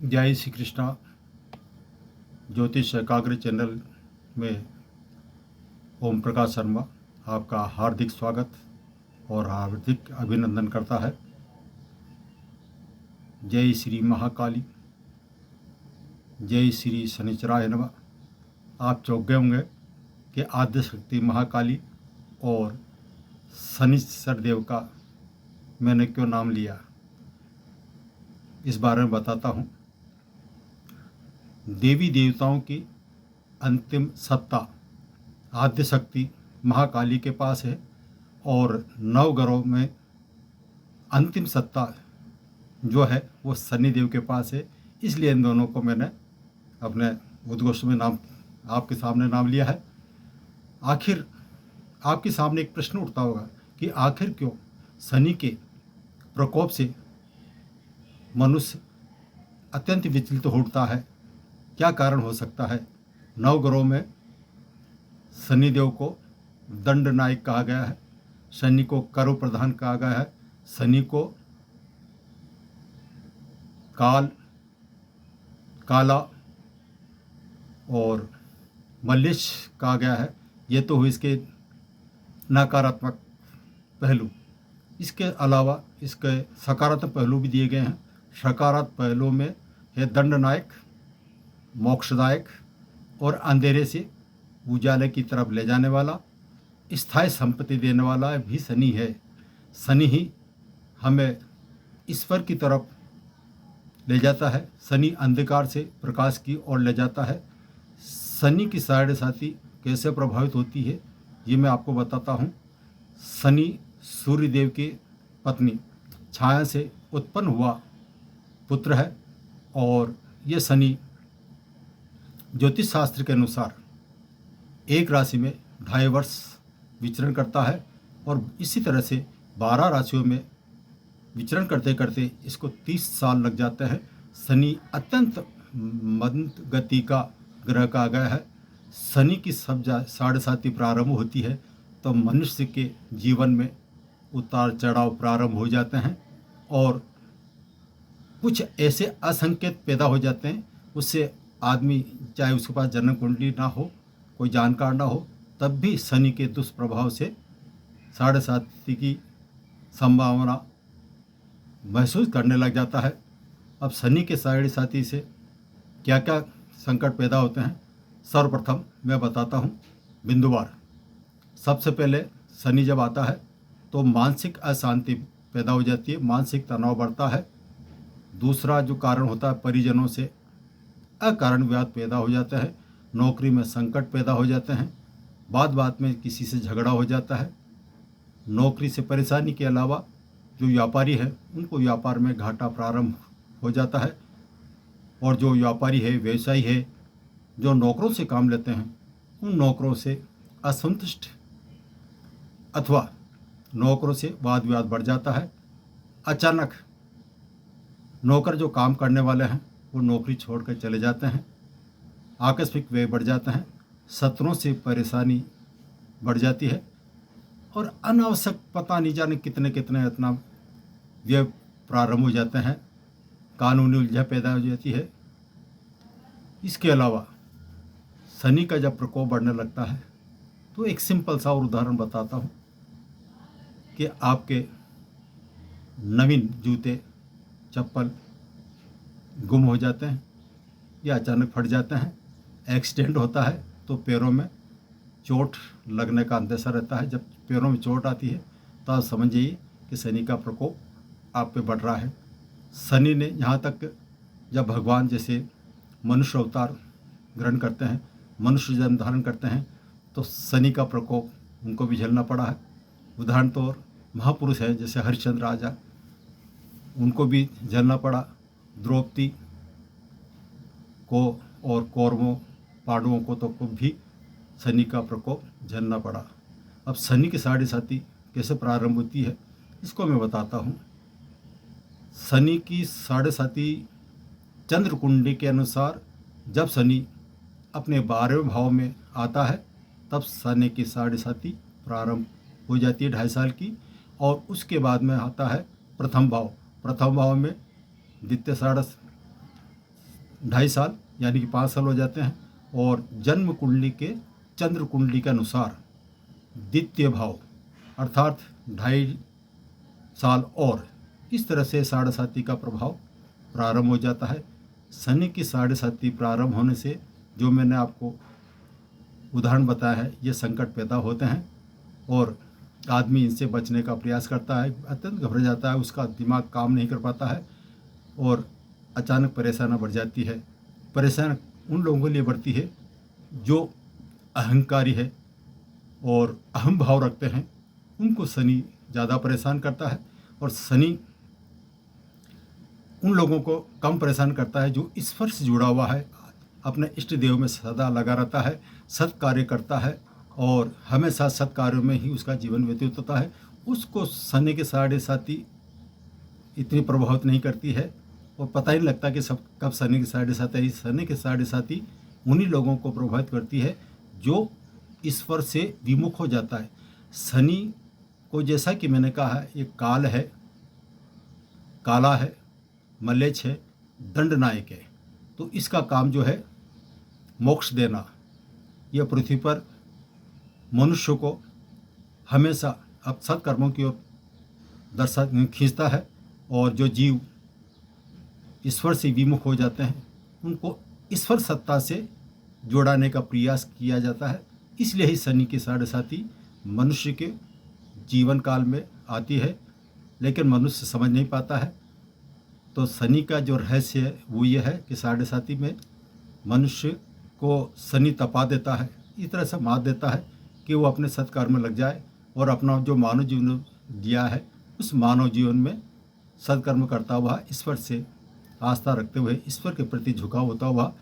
जय श्री कृष्णा। ज्योतिष एकाग्र चैनल में ओम प्रकाश शर्मा आपका हार्दिक स्वागत और हार्दिक अभिनंदन करता है। जय श्री महाकाली, जय श्री शनिचराय नमः। आप चौंक गए होंगे कि आद्य शक्ति महाकाली और शनिचर देव का मैंने क्यों नाम लिया, इस बारे में बताता हूँ। देवी देवताओं की अंतिम सत्ता आद्य शक्ति महाकाली के पास है और नवग्रहों में अंतिम सत्ता जो है वो शनिदेव के पास है। इसलिए इन दोनों को मैंने अपने उद्घोष में नाम आपके सामने नाम लिया है। आखिर आपके सामने एक प्रश्न उठता होगा कि आखिर क्यों शनि के प्रकोप से मनुष्य अत्यंत विचलित होता है, क्या कारण हो सकता है। नवग्रहों में शनिदेव को दंड नायक कहा गया है, शनि को कर्म प्रधान कहा गया है, शनि को काला और मल्लेश कहा गया है। ये तो हुए इसके नकारात्मक पहलू। इसके अलावा इसके सकारात्मक पहलू भी दिए गए हैं। सकारात्मक पहलू में है दंडनायक, मोक्षदायक और अंधेरे से उजाले की तरफ ले जाने वाला, स्थायी संपत्ति देने वाला भी शनि है। शनि ही हमें ईश्वर की तरफ ले जाता है। शनि अंधकार से प्रकाश की ओर ले जाता है। शनि की साढ़े साथी कैसे प्रभावित होती है ये मैं आपको बताता हूँ। शनि सूर्य देव की पत्नी छाया से उत्पन्न हुआ पुत्र है और ये शनि ज्योतिष शास्त्र के अनुसार एक राशि में 2.5 वर्ष विचरण करता है और इसी तरह से 12 राशियों में विचरण करते करते इसको 30 साल लग जाते हैं। शनि अत्यंत मंद गति का ग्रह कहा गया है। शनि की सब साढ़े साथी प्रारंभ होती है तो मनुष्य के जीवन में उतार चढ़ाव प्रारंभ हो जाते हैं और कुछ ऐसे असंकेत पैदा हो जाते हैं, उससे आदमी चाहे उसके पास जन्म कुंडली ना हो, कोई जानकार ना हो, तब भी शनि के दुष्प्रभाव से साढ़े साथी की संभावना महसूस करने लग जाता है। अब शनि के साढ़े साथी से क्या क्या संकट पैदा होते हैं, सर्वप्रथम मैं बताता हूँ। बिंदुवार। सबसे पहले शनि जब आता है तो मानसिक अशांति पैदा हो जाती है, मानसिक तनाव बढ़ता है। दूसरा जो कारण होता है, परिजनों से अकारण विवाद पैदा हो जाता है, नौकरी में संकट पैदा हो जाते हैं, बात में किसी से झगड़ा हो जाता है। नौकरी से परेशानी के अलावा जो व्यापारी है उनको व्यापार में घाटा प्रारंभ हो जाता है और जो व्यापारी है, व्यवसायी है, जो नौकरों से काम लेते हैं उन नौकरों से असंतुष्ट अथवा नौकरों से वाद विवाद बढ़ जाता है। अचानक नौकर जो काम करने वाले हैं वो नौकरी छोड़कर चले जाते हैं, आकस्मिक व्यय बढ़ जाते हैं, शत्रुओं से परेशानी बढ़ जाती है और अनावश्यक पता नहीं जाने कितने इतना व्यय प्रारंभ हो जाते हैं, कानूनी उलझन पैदा हो जाती है। इसके अलावा शनि का जब प्रकोप बढ़ने लगता है तो एक सिंपल सा और उदाहरण बताता हूँ कि आपके नवीन जूते चप्पल गुम हो जाते हैं या अचानक फट जाते हैं, एक्सीडेंट होता है तो पैरों में चोट लगने का अंदेशा रहता है। जब पैरों में चोट आती है तो आप समझ जाइए कि शनि का प्रकोप आप पे बढ़ रहा है। शनि ने यहाँ तक जब भगवान जैसे मनुष्य अवतार ग्रहण करते हैं, मनुष्य जन्म धारण करते हैं तो शनि का प्रकोप उनको भी झेलना पड़ा है। उदाहरण तौर महापुरुष हैं जैसे हरिश्चंद्र राजा, उनको भी झेलना पड़ा। द्रौपदी को और कौरवों पांडवों को भी शनि का प्रकोप झेलना पड़ा। अब शनि की साढ़े साथी कैसे प्रारंभ होती है इसको मैं बताता हूँ। शनि की साढ़े साथी चंद्र कुंडली के अनुसार जब शनि अपने 12वें भाव में आता है तब शनि की साढ़े साथी प्रारंभ हो जाती है 2.5 साल की, और उसके बाद में आता है प्रथम भाव। प्रथम भाव में द्वितीय 2.5 साल यानी कि 5 साल हो जाते हैं। और जन्म कुंडली के चंद्र कुंडली के अनुसार द्वितीय भाव अर्थात 2.5 साल और इस तरह से 7.5 का प्रभाव प्रारंभ हो जाता है। शनि की 7.5 प्रारंभ होने से जो मैंने आपको उदाहरण बताया है, ये संकट पैदा होते हैं और आदमी इनसे बचने का प्रयास करता है, अत्यंत घबरा जाता है, उसका दिमाग काम नहीं कर पाता है और अचानक परेशानी बढ़ जाती है। परेशानी उन लोगों के लिए बढ़ती है जो अहंकारी है और अहम भाव रखते हैं, उनको शनि ज़्यादा परेशान करता है। और शनि उन लोगों को कम परेशान करता है जो ईश्वर से जुड़ा हुआ है, अपने इष्ट देव में सदा लगा रहता है, सत्कार्य करता है और हमेशा सत्कार्यों में ही उसका जीवन व्यतीत होता है। उसको शनि के 7.5 इतनी प्रभावित नहीं करती है और पता ही नहीं लगता कि सब कब शनि की 7.5 आई। शनि के 7.5 उन्हीं लोगों को प्रभावित करती है जो ईश्वर से विमुख हो जाता है। शनि को जैसा कि मैंने कहा है, ये काल है, काला है, मलेच्छ है, दंडनायक है। तो इसका काम जो है मोक्ष देना। यह पृथ्वी पर मनुष्य को हमेशा अब सत्कर्मों की ओर दर्शा खींचता है और जो जीव ईश्वर से विमुख हो जाते हैं उनको ईश्वर सत्ता से जोड़ाने का प्रयास किया जाता है। इसलिए ही शनि की 7.5 मनुष्य के जीवन काल में आती है, लेकिन मनुष्य समझ नहीं पाता है। तो शनि का जो रहस्य है वो ये है कि 7.5 में मनुष्य को शनि तपा देता है, इस तरह से मार देता है कि वो अपने सत्कर्म में लग जाए और अपना जो मानव जीवन दिया है उस मानव जीवन में सत्कर्म करता हुआ, ईश्वर से आस्था रखते हुए, ईश्वर के प्रति झुकाव होता हुआ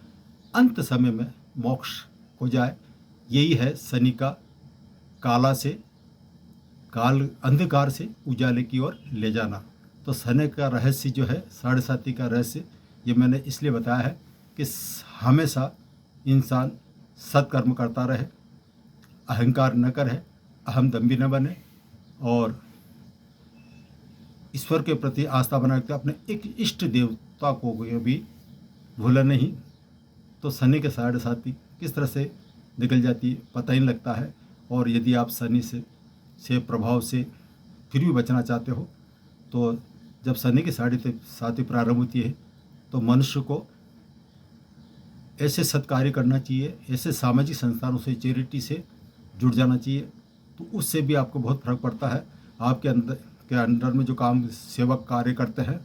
अंत समय में मोक्ष हो जाए। यही है शनि का काला से काल अंधकार से उजाले की ओर ले जाना। तो शनि का रहस्य जो है 7.5 का रहस्य, ये मैंने इसलिए बताया है कि हमेशा इंसान सत्कर्म करता रहे, अहंकार न करे, अहमदम्भी न बने और ईश्वर के प्रति आस्था बना रखते अपने एक इष्ट देवता को भी भूला नहीं। तो शनि के 7.5 किस तरह से निकल जाती है पता ही नहीं लगता है। और यदि आप शनि से प्रभाव से फिर भी बचना चाहते हो तो जब शनि की 7.5 प्रारंभ होती है तो मनुष्य को ऐसे सत्कार्य करना चाहिए, ऐसे सामाजिक संस्थानों से, चैरिटी से जुड़ जाना चाहिए। तो उससे भी आपको बहुत फर्क पड़ता है। आपके अंडर में जो काम सेवक कार्य करते हैं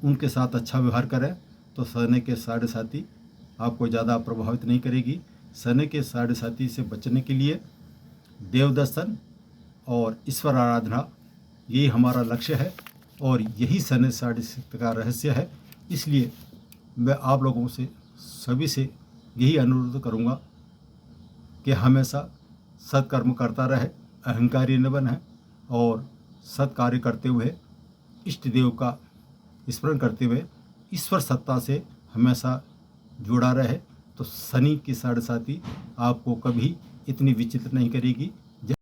उनके साथ अच्छा व्यवहार करें तो शनि के 7.5 आपको ज़्यादा प्रभावित नहीं करेगी। शनि के 7.5 से बचने के लिए देव दर्शन और ईश्वर आराधना यही हमारा लक्ष्य है और यही शनि 7.5 का रहस्य है। इसलिए मैं आप लोगों से सभी से यही अनुरोध करूँगा कि हमेशा सत्कर्म करता रहे, अहंकारी न बने और सत्कार्य करते हुए इष्ट देव का स्मरण करते हुए ईश्वर सत्ता से हमेशा जुड़ा रहे। तो शनि की 7.5 आपको कभी इतनी विचित्र नहीं करेगी